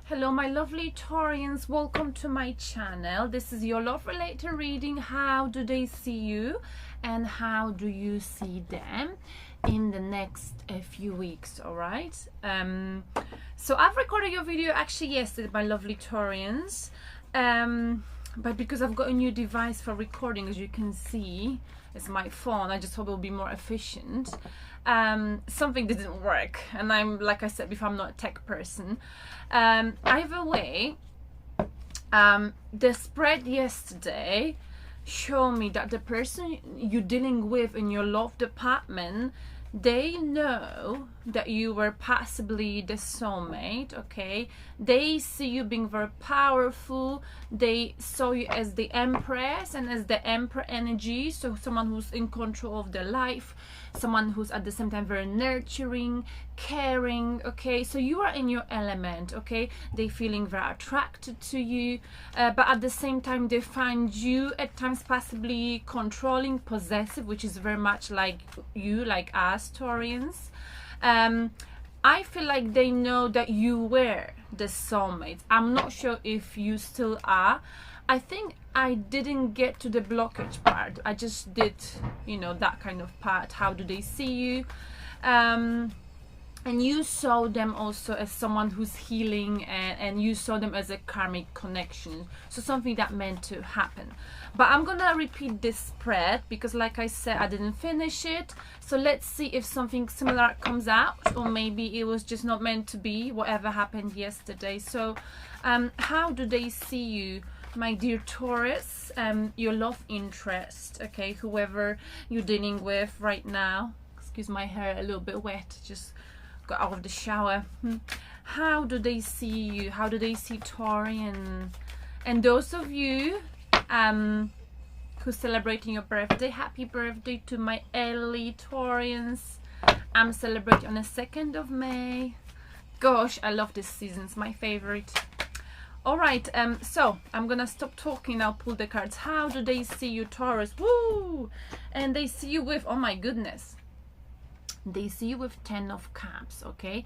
Hello my lovely Taurians, welcome to my channel. This is your love related reading. How do they see you and how do you see them in the next few weeks? All right, so I've recorded your video actually yesterday, my lovely Taurians, but because I've got a new device for recording, as you can see, it's my phone. I just hope it'll be more efficient. Something didn't work, and I'm, like I said before, I'm not a tech person. Either way, the spread yesterday showed me that the person you're dealing with in your love department, they know that you were possibly the soulmate. Okay, they see you being very powerful. They saw you as the empress and as the emperor energy, so someone who's in control of their life, someone who's at the same time very nurturing, caring. Okay, so you are in your element. Okay, they feeling very attracted to you, but at the same time they find you at times possibly controlling, possessive, which is very much like you, like us Taurians. I feel like they know that you were the soulmate. I'm not sure if you still are. I think I didn't get to the blockage part. I just did, you know, that kind of part. How do they see you? And you saw them also as someone who's healing, and you saw them as a karmic connection, so something that meant to happen. But I'm gonna repeat this spread because, like I said, I didn't finish it. So let's see if something similar comes out, or maybe it was just not meant to be, whatever happened yesterday. So how do they see you, my dear Taurus? Your love interest, okay, whoever you're dealing with right now. Excuse my hair, a little bit wet, just got out of the shower. How do they see you? How do they see Taurian? And those of you who's celebrating your birthday, happy birthday to my early Taurians. I'm celebrating on the 2nd of May. Gosh, I love this season, it's my favorite. All right, so I'm gonna stop talking. I'll pull the cards. How do they see you, Taurus? Woo! And they see you with, oh my goodness, they see you with 10 of Cups. Okay,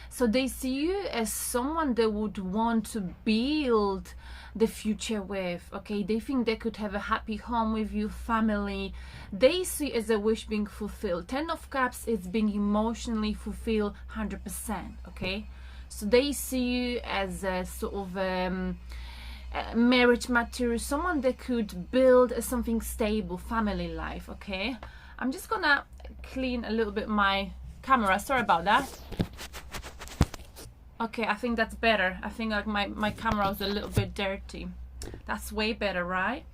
so they see you as someone they would want to build the future with. Okay, they think they could have a happy home with you, family. They see it as a wish being fulfilled. 10 of Cups is being emotionally fulfilled 100%. Okay, so they see you as a sort of marriage material, someone that could build something stable, family life. Okay, I'm just gonna clean a little bit my camera, sorry about that. Okay, I think that's better. I think like my camera was a little bit dirty. That's way better, right?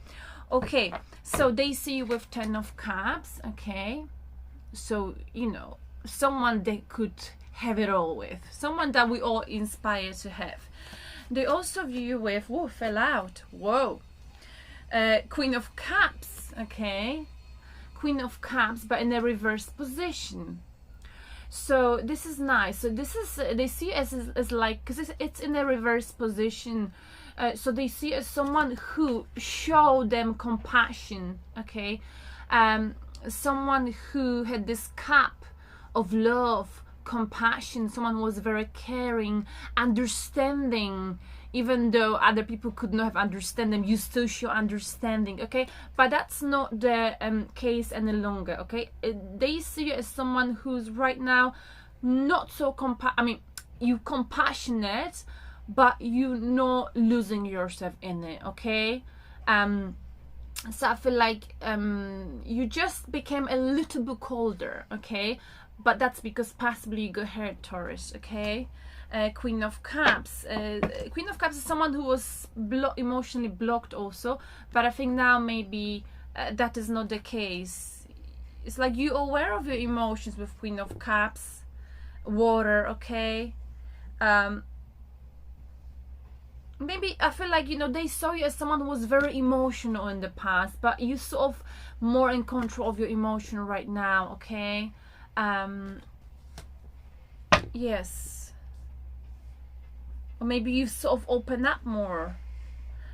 Okay, so they see you with 10 of Cups. Okay, so you know, someone they could have it all with, someone that we all inspire to have. They also view you with, whoa, fell out, whoa, Queen of Cups. Okay, Queen of Cups, but in a reverse position. So this is nice. So this is, they see as like, because it's in a reverse position, so they see as someone who showed them compassion. Okay, someone who had this cup of love, compassion, someone who was very caring, understanding. Even though other people could not have understand them, you still show understanding. Okay, but that's not the case any longer. Okay, they see you as someone who's right now not so you compassionate, but you not losing yourself in it. Okay, so I feel like you just became a little bit colder. Okay, but that's because possibly you got hurt, Taurus. Okay, Queen of Cups. Queen of Cups is someone who was emotionally blocked also, but I think now maybe that is not the case. It's like you aware of your emotions with Queen of Cups, water. Okay, maybe I feel like, you know, they saw you as someone who was very emotional in the past, but you sort of more in control of your emotion right now. Okay, yes, or maybe you sort of open up more,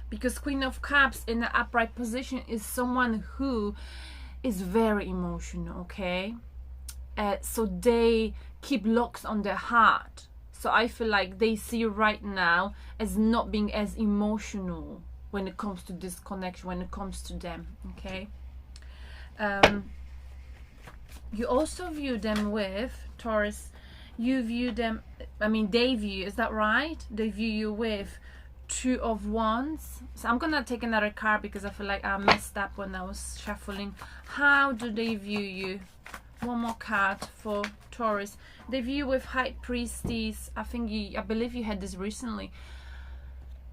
because Queen of Cups in the upright position is someone who is very emotional. Okay, so they keep locks on their heart. So I feel like they see you right now as not being as emotional when it comes to this connection, when it comes to them, okay? You also view them with, Taurus, you view them, I mean, they view, is that right? They view you with Two of Wands. So I'm gonna take another card because I feel like I messed up when I was shuffling. How do they view you? One more card for Taurus. They view you with High Priestess. I believe you had this recently.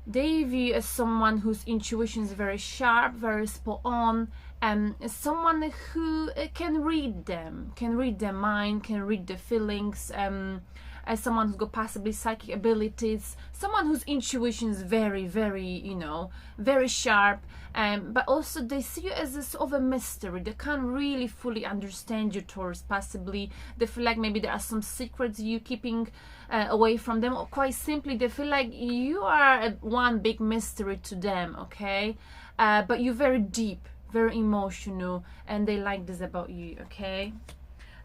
They view you as someone whose intuition is very sharp, very spot on, and someone who can read them, can read their mind, can read their feelings, as someone who's got possibly psychic abilities, someone whose intuition is very, very, you know, very sharp, but also they see you as a sort of a mystery. They can't really fully understand you, Taurus, possibly. They feel like maybe there are some secrets you keeping away from them, or quite simply they feel like you are one big mystery to them, okay? But you're very deep, very emotional, and they like this about you, okay?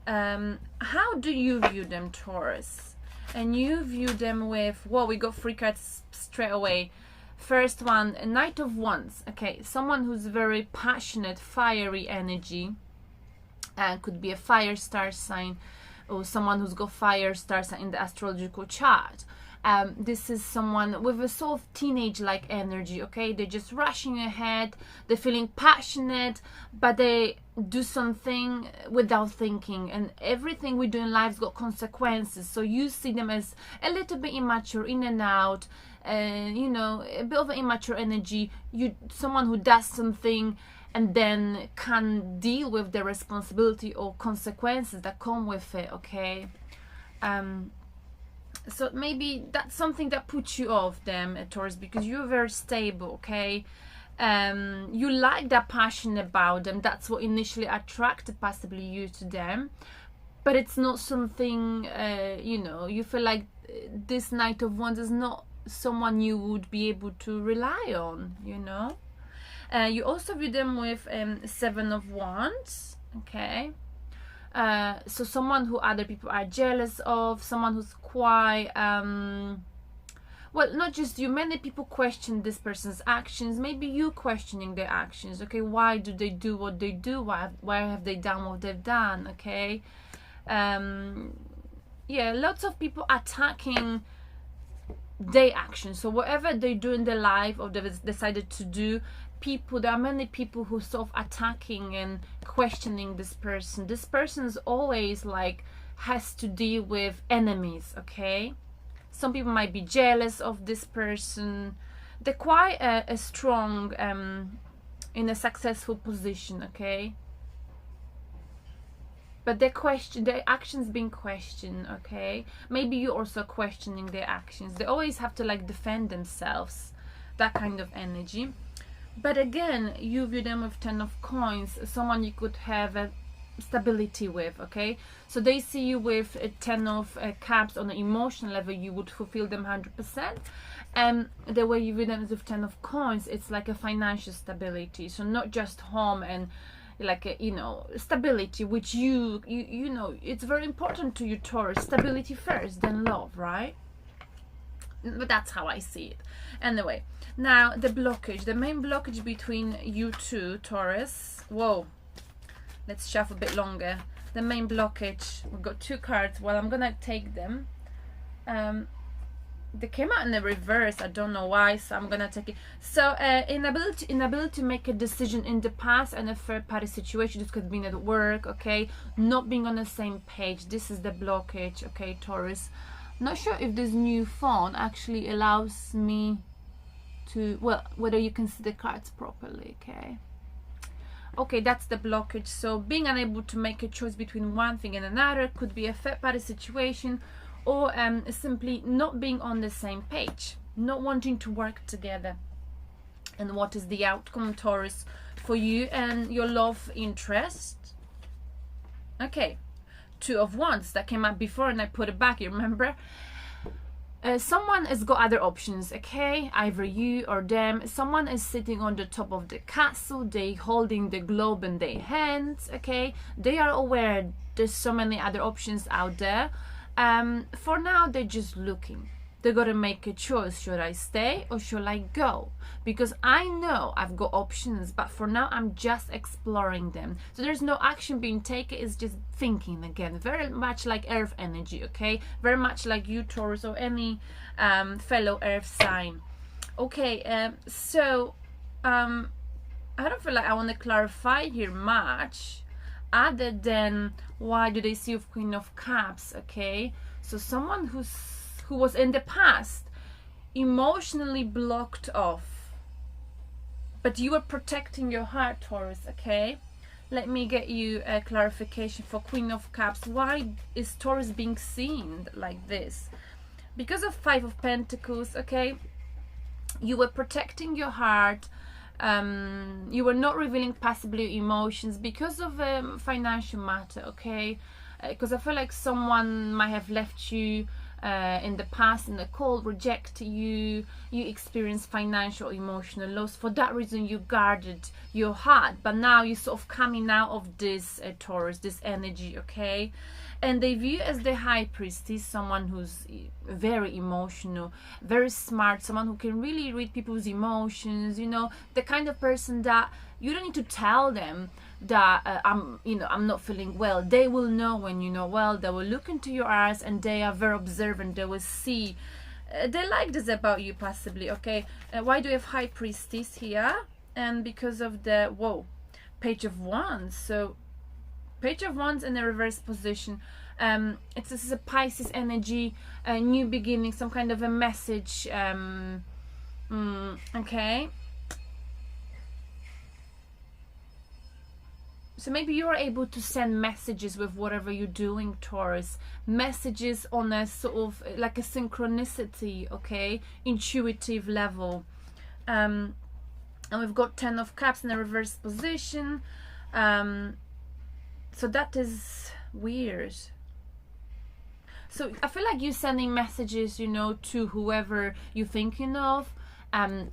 How do you view them, Taurus? And you view them with, well, we got 3 cards straight away. First one, a Knight of Wands. Okay, someone who's very passionate, fiery energy, and could be a fire star sign, or someone who's got fire star sign in the astrological chart. This is someone with a sort of teenage-like energy, okay? They're just rushing ahead, they're feeling passionate, but they do something without thinking, and everything we do in life's got consequences. So you see them as a little bit immature, in and out, you know, a bit of an immature energy. Someone who does something and then can deal with the responsibility or consequences that come with it, okay? So maybe that's something that puts you off them, Taurus, because you're very stable, okay? You like that passion about them. That's what initially attracted possibly you to them. But it's not something, you know, you feel like this Knight of Wands is not someone you would be able to rely on, you know? You also view them with 7 of Wands, okay? So someone who other people are jealous of, someone who's quite, well, not just you, many people question this person's actions, maybe you questioning their actions, okay? Why do they do what they do? Why have they done what they've done, okay? Yeah, lots of people attacking their actions. So whatever they do in their life or they've decided to do, there are many people who sort of attacking and questioning this person. This person's always like has to deal with enemies, okay? Some people might be jealous of this person. They're quite a strong in a successful position, okay? But their actions being questioned, okay? Maybe you're also questioning their actions. They always have to like defend themselves, that kind of energy. But again, you view them with 10 of Coins, someone you could have a stability with, okay? So they see you with a 10 of Cups on an emotional level, you would fulfill them 100%. And the way you view them is with 10 of Coins, it's like a financial stability. So not just home and like a, you know, stability, which you know, it's very important to you, Taurus. Stability first, then love, right? But that's how I see it. Anyway, now the blockage, the main blockage between you two, Taurus. Whoa, let's shuffle a bit longer. The main blockage, we've got 2 cards. Well, I'm gonna take them. They came out in the reverse, I don't know why, so I'm gonna take it. So inability to make a decision in the past and a third party situation. This could be at work, okay? Not being on the same page, this is the blockage, okay, Taurus? Not sure if this new phone actually allows me to, well, whether you can see the cards properly, okay? Okay, that's the blockage. So being unable to make a choice between one thing and another could be a third party situation, or simply not being on the same page, not wanting to work together. And what is the outcome, Taurus, for you and your love interest? Okay, 2 of Wands, that came up before and I put it back, you remember? Someone has got other options, okay? Either you or them. Someone is sitting on the top of the castle, they holding the globe in their hands, okay? They are aware there's so many other options out there, For now, they're just looking. They gotta make a choice. Should I stay or should I go? Because I know I've got options, but for now I'm just exploring them. So there's no action being taken, it's just thinking again. Very much like earth energy, okay? Very much like you, Taurus, or any fellow earth sign. Okay, I don't feel like I want to clarify here much, other than why do they see you Queen of Cups, okay? So someone who was in the past emotionally blocked off, but you were protecting your heart, Taurus, okay? Let me get you a clarification for Queen of Cups. Why is Taurus being seen like this? Because of Five of Pentacles, okay? You were protecting your heart. You were not revealing passively emotions because of financial matter, okay? Because I feel like someone might have left you in the past, in the cold, reject you, you experienced financial, emotional loss. For that reason you guarded your heart, but now you're sort of coming out of this Taurus, this energy, okay? And they view as the High Priestess, someone who's very emotional, very smart, someone who can really read people's emotions, you know, the kind of person that you don't need to tell them that I'm not feeling well. They will know when you're not well. They will look into your eyes and they are very observant. They will see. They like this about you, possibly, okay? Why do we have High Priestess here? And because of the, whoa, Page of Wands. So Page of Wands in the reverse position. This is a Pisces energy, a new beginning, some kind of a message. Okay. So maybe you're able to send messages with whatever you're doing, Taurus. Messages on a sort of like a synchronicity, okay? Intuitive level. And we've got 10 of Cups in the reverse position. So that is weird. So I feel like you're sending messages, you know, to whoever you're thinking of,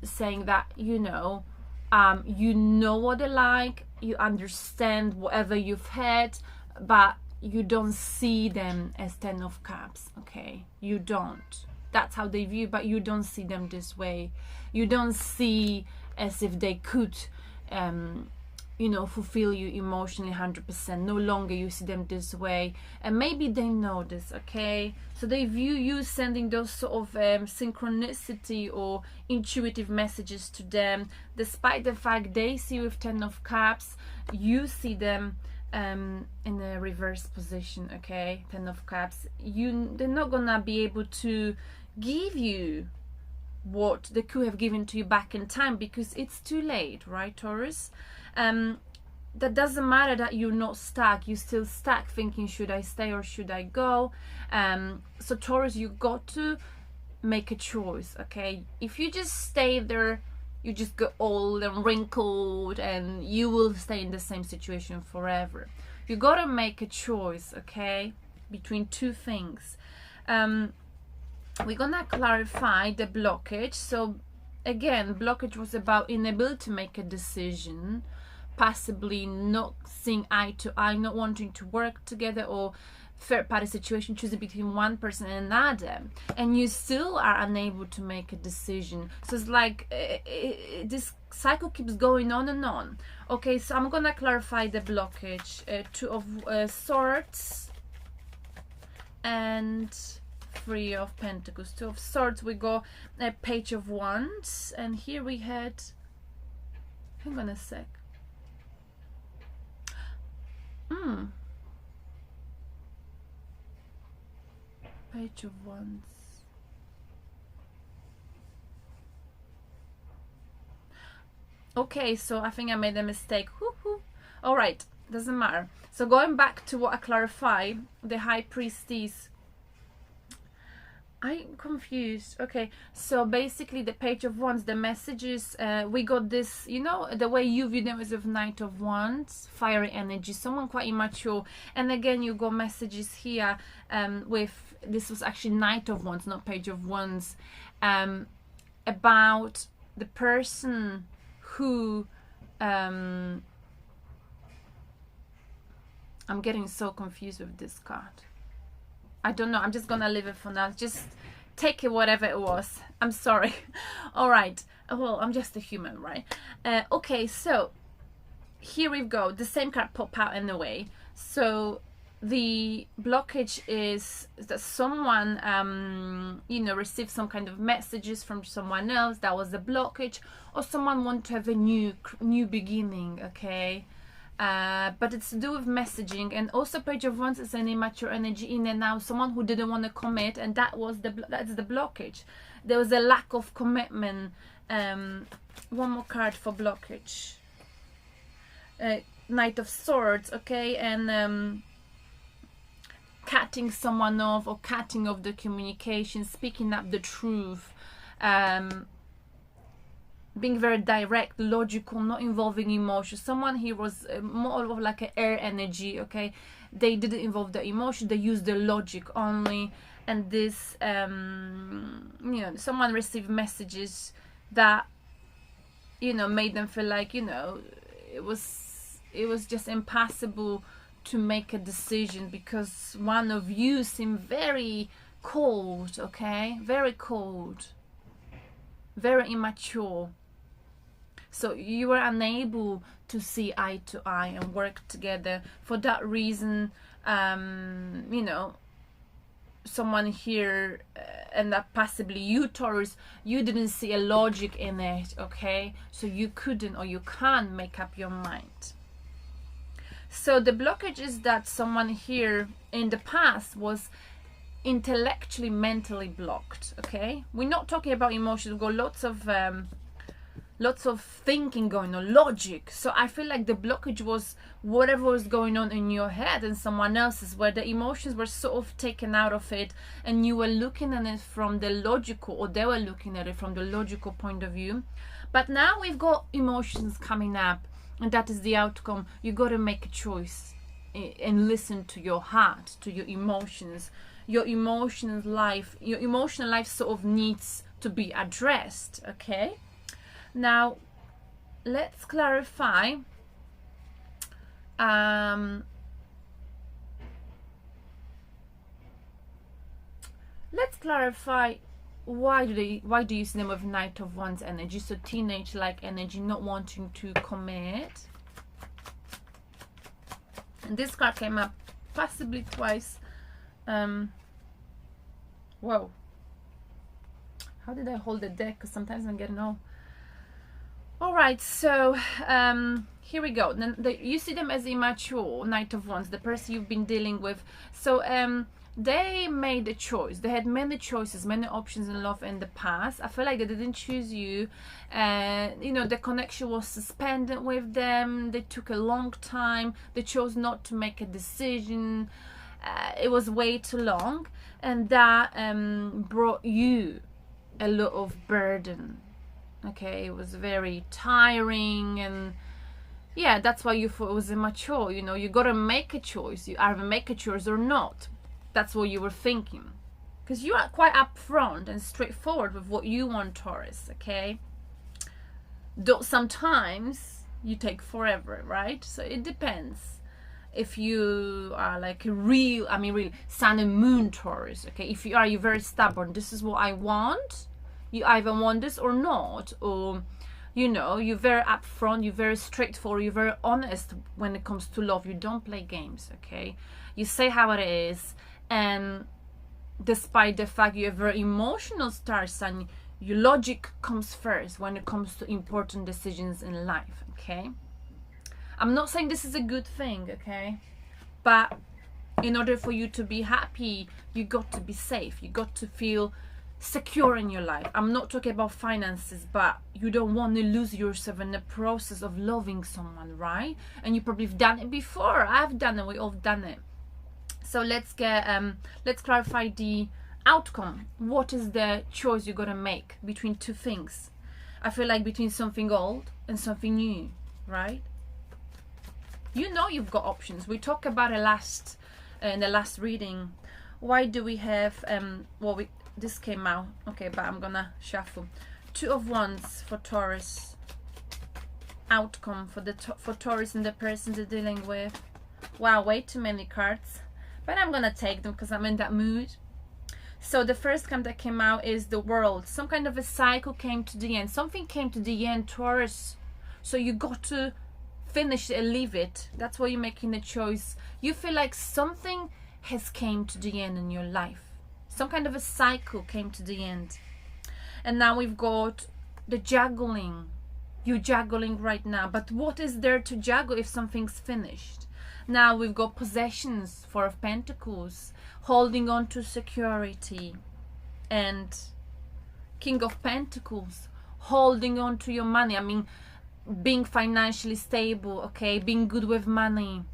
saying that, you know what they like, you understand whatever you've had, but you don't see them as 10 of Cups, okay? You don't. That's how they view, but you don't see them this way. You don't see as if they could you know, fulfill you emotionally 100%. No longer you see them this way, and maybe they know this, okay? So they view you sending those sort of synchronicity or intuitive messages to them, despite the fact they see with 10 of Cups, you see them in a reverse position, okay? 10 of Cups. They're not gonna be able to give you what they could have given to you back in time, because it's too late, right, Taurus? That doesn't matter that you're not stuck. You're still stuck thinking, should I stay or should I go? So Taurus, you got to make a choice, okay? If you just stay there, you just get old and wrinkled and you will stay in the same situation forever. You got to make a choice, okay, between two things. We're gonna clarify the blockage. So again, blockage was about inability to make a decision, possibly not seeing eye to eye, not wanting to work together, or third party situation, choosing between one person and another, and you still are unable to make a decision. So it's like this cycle keeps going on and on. Okay, so I'm gonna clarify the blockage. Two of Swords and Three of Pentacles. Two of Swords, we go a Page of Wands, and here we had, hang on a sec. Page of Wands. Okay, so I think I made a mistake. All right, doesn't matter. So going back to what I clarified, the High Priestess, I'm confused. Okay, so basically the Page of Wands, the messages, we got this, you know, the way you view them as of Knight of Wands, fiery energy, someone quite immature. And again, you got messages here with, this was actually Knight of Wands, not Page of Wands, about the person who, I'm getting so confused with this card. I don't know. I'm just gonna leave it for now. Just take it whatever it was. I'm sorry. All right. Well, I'm just a human, right? Okay, so here we go. The same card pop out in a way. So the blockage is that someone you know, received some kind of messages from someone else. That was the blockage, or someone want to have a new beginning. Okay, but it's to do with messaging. And also Page of Wands is an immature energy in and out, someone who didn't want to commit, and that's the blockage. There was a lack of commitment. One more card for blockage. Knight of Swords. Okay, and cutting someone off, or cutting off the communication, speaking up the truth, being very direct, logical, not involving emotions. Someone here was more of like an air energy. Okay, they didn't involve the emotion, they used the logic only. And this you know, someone received messages that, you know, made them feel like, you know, it was just impossible to make a decision, because one of you seemed very cold. Okay, very cold, very immature. So you were unable to see eye to eye and work together. For that reason, you know, someone here, and that possibly you, Taurus, you didn't see a logic in it. Okay, so you couldn't, or you can't make up your mind. So the blockage is that someone here in the past was intellectually, mentally blocked. Okay, we're not talking about emotions. We've got lots of thinking going on, logic. So I feel like the blockage was whatever was going on in your head and someone else's, where the emotions were sort of taken out of it, and you were looking at it from the logical, or they were looking at it from the logical point of view. But now we've got emotions coming up, and that is the outcome. You got to make a choice and listen to your heart, to your emotions. Your emotional life sort of needs to be addressed. Okay, now let's clarify. Let's clarify why do you see them with Knight of Wands energy? So teenage like energy, not wanting to commit. And this card came up possibly twice. Whoa, how did I hold the deck? Because sometimes I'm getting all right. So here we go. Then you see them as immature, Knight of Wands, the person you've been dealing with. So they made a choice. They had many choices, many options in love in the past. I feel like they didn't choose you. You know, the connection was suspended with them. They took a long time. They chose not to make a decision. It was way too long, and that brought you a lot of burden. Okay, it was very tiring, and yeah, that's why you thought it was immature. You know, you gotta make a choice. You either make a choice or not. That's what you were thinking, because you are quite upfront and straightforward with what you want, Taurus. Okay, though sometimes you take forever, right? So it depends. If you are like a real, I mean, real Sun and Moon Taurus. Okay, if you are, you're very stubborn. This is what I want. You either want this or not, or you know, you're very upfront, you're very straightforward, you're very honest when it comes to love. You don't play games. Okay, you say how it is. And despite the fact you're a very emotional star sign, your logic comes first when it comes to important decisions in life. Okay, I'm not saying this is a good thing, okay, but in order for you to be happy, you got to be safe, you got to feel secure in your life. I'm not talking about finances, but you don't want to lose yourself in the process of loving someone, right? And you probably have done it before. I've done it, we all done it. So let's clarify the outcome. What is the choice you're gonna make between two things? I feel like between something old and something new, right? You know you've got options. We talked about it in the last reading. Why do we have this came out, okay, but I'm gonna shuffle. Two of Wands for Taurus. Outcome for Taurus and the person they're dealing with. Wow, way too many cards. but I'm gonna take them because I'm in that mood. So the first card that came out is the World. Some kind of a cycle came to the end. Something came to the end, Taurus. So you got to finish it and leave it. That's why you're making the choice. You feel like something has came to the end in your life. Some kind of a cycle came to the end. And now we've got the juggling. You're juggling right now. But what is there to juggle if something's finished? Now we've got possessions, Four of Pentacles, holding on to security, and King of Pentacles, holding on to your money. I mean, being financially stable, okay, being good with money.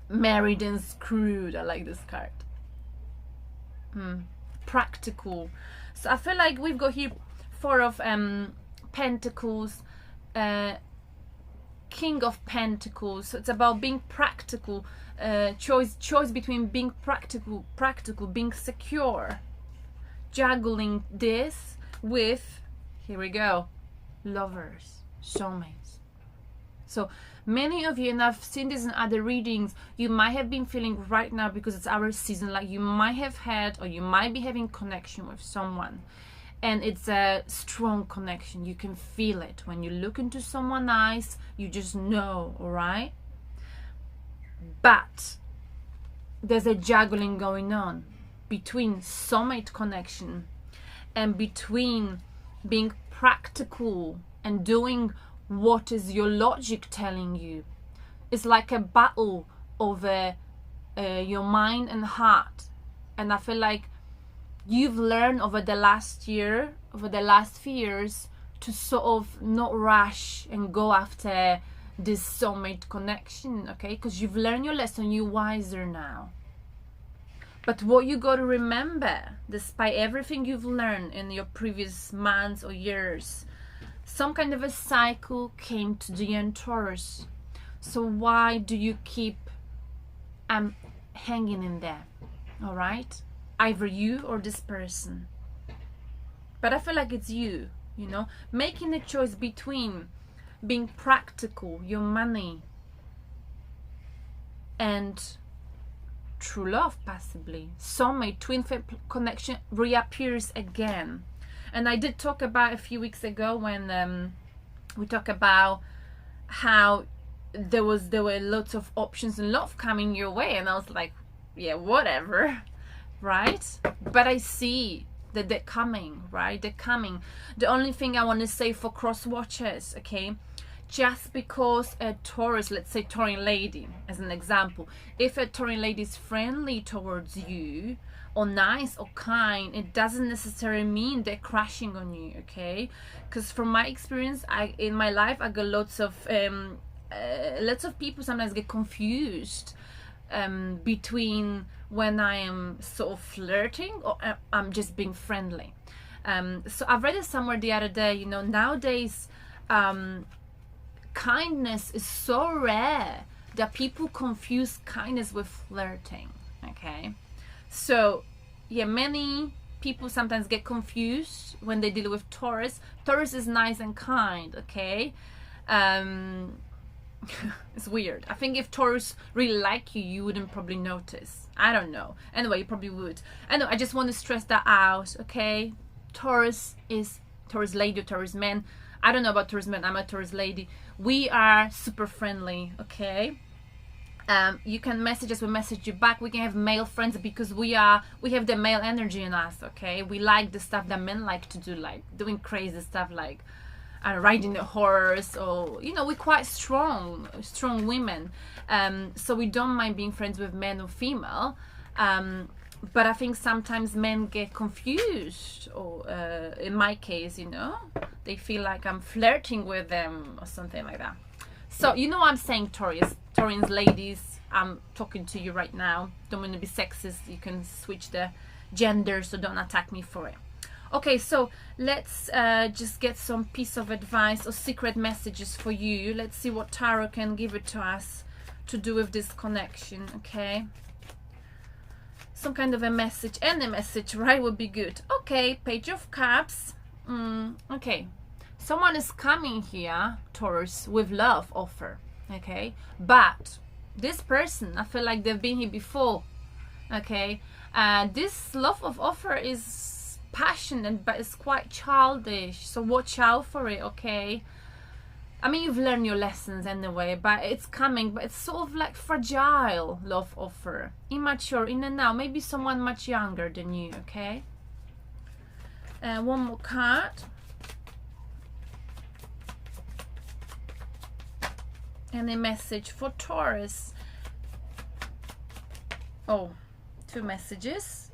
Married and screwed. I like this card. Practical. So I feel like we've got here Four of Pentacles, King of Pentacles. So it's about being practical. Choice between being practical, being secure, juggling this with, here we go, lovers, soulmates. So many of you, and I've seen this in other readings, you might have been feeling right now, because it's our season, like you might have had, or you might be having connection with someone, and it's a strong connection. You can feel it when you look into someone's eyes. You just know, all right? But there's a juggling going on between soulmate connection and between being practical and doing what is your logic telling you. It's like a battle over your mind and heart. And I feel like you've learned over the last year, over the last few years, to sort of not rush and go after this soulmate connection, okay? Because you've learned your lesson, you're wiser now. But what you got to remember, despite everything you've learned in your previous months or years, some kind of a cycle came to the end, Taurus. So why do you keep hanging in there? All right, either you or this person. But I feel like it's you, you know, making a choice between being practical, your money, and true love, possibly. Soulmate, twin flame connection reappears again. And I did talk about a few weeks ago when we talked about how there were lots of options in love coming your way, and I was like, yeah, whatever, right? But I see that they're coming, right? They're coming. The only thing I want to say for cross watchers, okay, just because a Taurus, let's say Taurian lady as an example, if a Taurian lady is friendly towards you or nice or kind, it doesn't necessarily mean they're crashing on you, okay? Because from my experience, in my life, I got lots of people sometimes get confused between when I am sort of flirting or I'm just being friendly. So I've read it somewhere the other day, you know, nowadays kindness is so rare that people confuse kindness with flirting, okay? So yeah, many people sometimes get confused when they deal with Taurus. Taurus is nice and kind, okay? It's weird. I think if Taurus really like you, you wouldn't probably notice. I don't know. Anyway, you probably would. I know, I just want to stress that out, okay? Taurus is Taurus lady or Taurus man. I don't know about Taurus men. I'm a Taurus lady. We are super friendly, okay? You can message us, we message you back. We can have male friends because we have the male energy in us, okay? We like the stuff that men like to do, like doing crazy stuff, like riding a horse, or, you know, we're quite strong women. So we don't mind being friends with men or female. But I think sometimes men get confused, or in my case, you know, they feel like I'm flirting with them or something like that. So, you know what I'm saying, Taurians ladies, I'm talking to you right now. Don't want to be sexist. You can switch the gender, so don't attack me for it. Okay, so let's just get some piece of advice or secret messages for you. Let's see what Tarot can give it to us to do with this connection, okay? Some kind of a message, any message, right, would be good. Okay, Page of Cups. Okay, someone is coming here, Taurus, with love offer, okay? But this person, I feel like they've been here before. Okay, this love of offer is passionate, but it's quite childish, so watch out for it. Okay, I mean, you've learned your lessons anyway, but it's coming, but it's sort of like fragile love offer, immature, in and out, maybe someone much younger than you. Okay, one more card. And a message for Taurus. Oh, 2 messages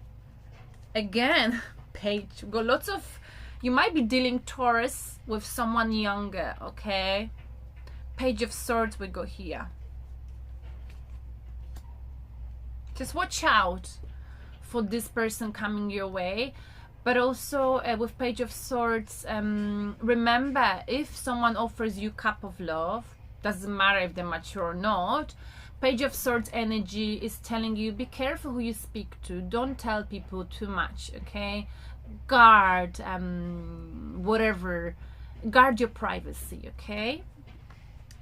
again. Page. We've got lots of, you might be dealing, Taurus, with someone younger. Okay, Page of Swords we got here. Just watch out for this person coming your way. But also with Page of Swords, remember, if someone offers you cup of love, doesn't matter if they're mature or not, Page of Swords energy is telling you, be careful who you speak to. Don't tell people too much. Okay, guard whatever, guard your privacy. Okay.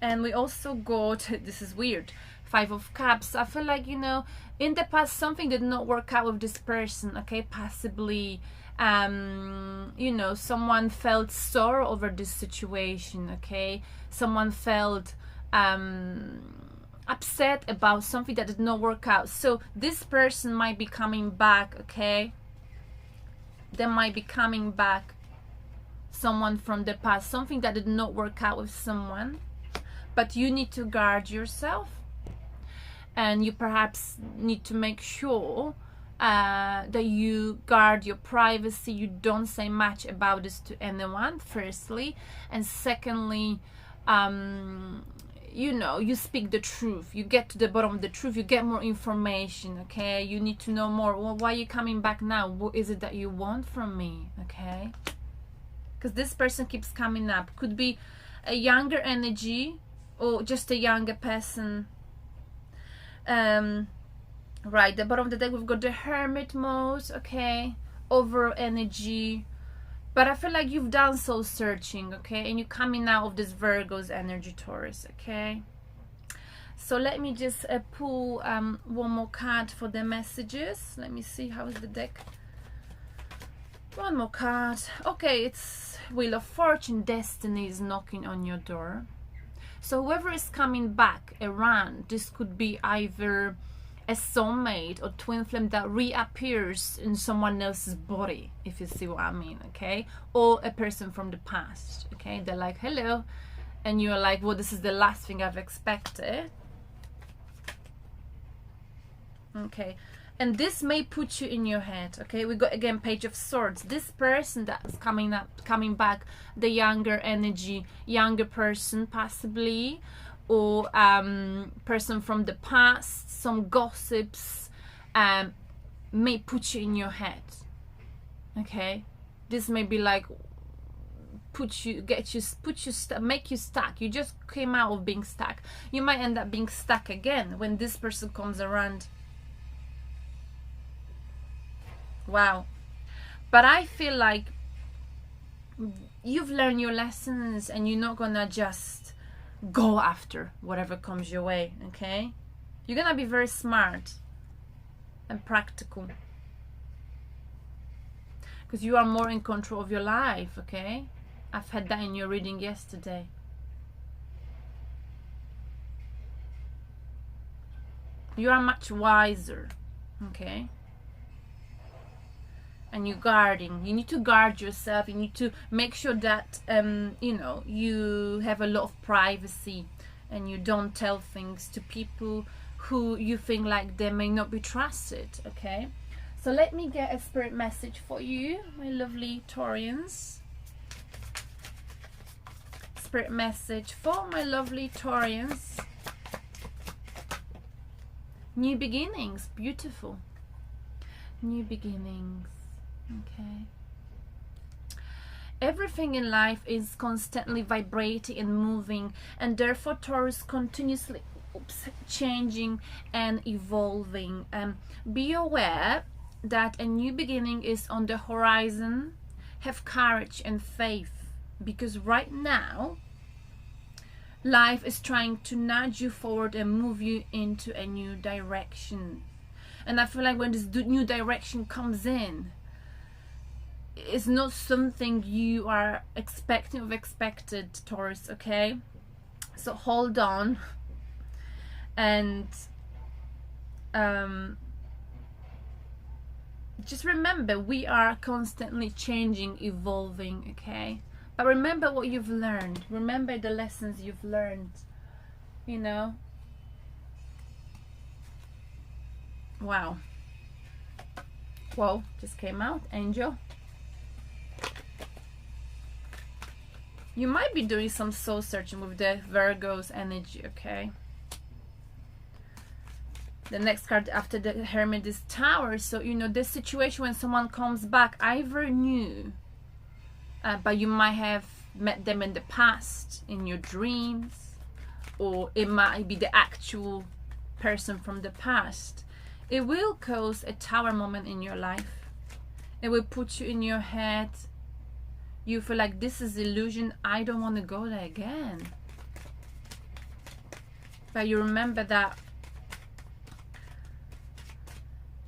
And we also got, this is weird, 5 of Cups. I feel like, you know, in the past something did not work out with this person. Okay, possibly you know, someone felt sorrow over this situation. Okay, someone felt upset about something that did not work out. So this person might be coming back. Okay, they might be coming back, someone from the past, something that did not work out with someone, but you need to guard yourself, and you perhaps need to make sure that you guard your privacy. You don't say much about this to anyone, firstly, and secondly, you know, you speak the truth. You get to the bottom of the truth. You get more information. Okay, you need to know more. Well, why are you coming back now? What is it that you want from me? Okay, because this person keeps coming up. Could be a younger energy or just a younger person. Right, the bottom of the deck we've got the Hermit mode. Okay, overall energy, but I feel like you've done soul searching. Okay, and you're coming out of this Virgo's energy, Taurus. Okay, so let me just pull one more card for the messages. Let me see, how is the deck. One more card. Okay, it's Wheel of Fortune. Destiny is knocking on your door. So whoever is coming back around, this could be either a soulmate or twin flame that reappears in someone else's body, if you see what I mean. Okay, or a person from the past. Okay, they're like, hello, and you're like, well, this is the last thing I've expected. Okay, and this may put you in your head. Okay, we got again Page of Swords. This person that's coming back, the younger energy, younger person possibly, or person from the past, some gossips may put you in your head. Okay, this may be like make you stuck. You just came out of being stuck. You might end up being stuck again when this person comes around. Wow. But I feel like you've learned your lessons and you're not gonna just go after whatever comes your way. Okay, you're gonna be very smart and practical, because you are more in control of your life. Okay, I've had that in your reading yesterday. You are much wiser. Okay, and you're guarding. You need to guard yourself. You need to make sure that you know, you have a lot of privacy and you don't tell things to people who you think like they may not be trusted. Okay, so let me get a spirit message for you, my lovely Taurians. Spirit message for my lovely Taurians. New beginnings. Beautiful. New beginnings. Okay. Everything in life is constantly vibrating and moving, and therefore Taurus continuously changing and evolving. Be aware that a new beginning is on the horizon. Have courage and faith, because right now life is trying to nudge you forward and move you into a new direction. And I feel like when this new direction comes in, it's not something you are expecting or expected, Taurus, okay? So hold on. And just remember, we are constantly changing, evolving, okay? But remember what you've learned. Remember the lessons you've learned, you know? Wow. Whoa, just came out, angel. You might be doing some soul searching with the Virgo's energy, okay? The next card after the Hermit is Tower. So, you know, this situation when someone comes back, either new, but you might have met them in the past, in your dreams, or it might be the actual person from the past. It will cause a Tower moment in your life. It will put you in your head. You feel like this is illusion. I don't want to go there again. But you remember that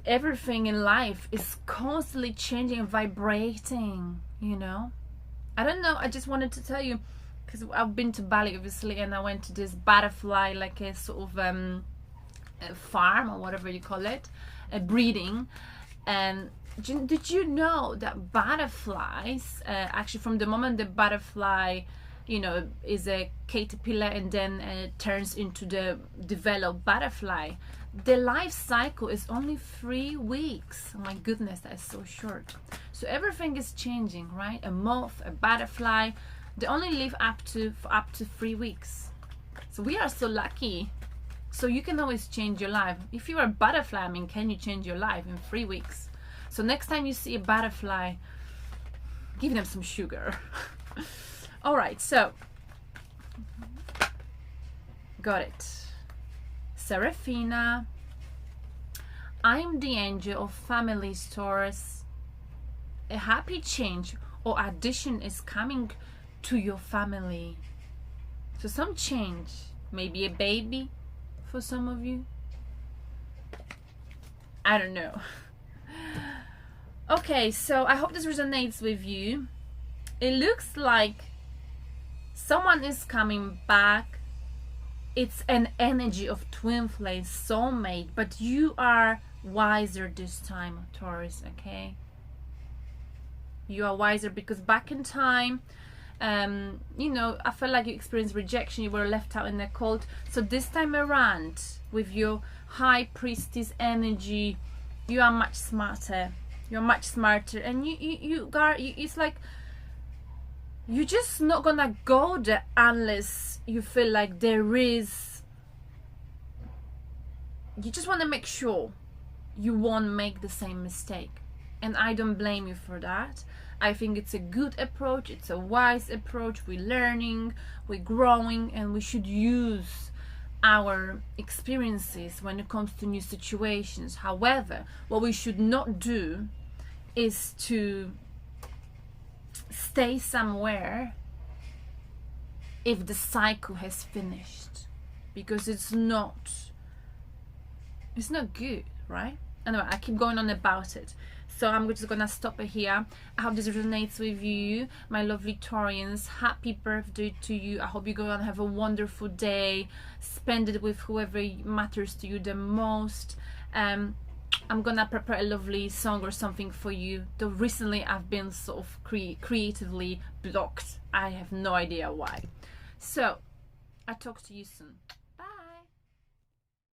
everything in life is constantly changing and vibrating, you know. I don't know, I just wanted to tell you, because I've been to Bali obviously, and I went to this butterfly, like a sort of a farm or whatever you call it, a breeding. And did you know that butterflies, actually from the moment the butterfly, you know, is a caterpillar and then turns into the developed butterfly, the life cycle is only 3 weeks. Oh my goodness, that is so short. So everything is changing, right? A moth, a butterfly, they only live up to 3 weeks. So we are so lucky. So you can always change your life. If you are a butterfly, I mean, can you change your life in 3 weeks? So next time you see a butterfly, give them some sugar. All right, so got it. Serafina, I'm the angel of families, Taurus. A happy change or addition is coming to your family. So some change, maybe a baby for some of you. I don't know. Okay, so I hope this resonates with you. It looks like someone is coming back. It's an energy of twin flame, soulmate, but you are wiser this time, Taurus, okay? You are wiser because back in time, you know, I felt like you experienced rejection, you were left out in the cold. So this time around, with your high priestess energy, you are much smarter. You're much smarter, and it's like you're just not gonna go there unless you feel like there is. You just want to make sure you won't make the same mistake, and I don't blame you for that. I think it's a good approach, it's a wise approach. We're learning, we're growing, and we should use our experiences when it comes to new situations. However, what we should not do is to stay somewhere if the cycle has finished, because it's not good, right? Anyway, I keep going on about it, so I'm just gonna stop it here. I hope this resonates with you, my lovely Taurians. Happy birthday to you. I hope you're gonna have a wonderful day, spend it with whoever matters to you the most. I'm gonna prepare a lovely song or something for you, though recently I've been sort of creatively blocked. I have no idea why. So I'll talk to you soon.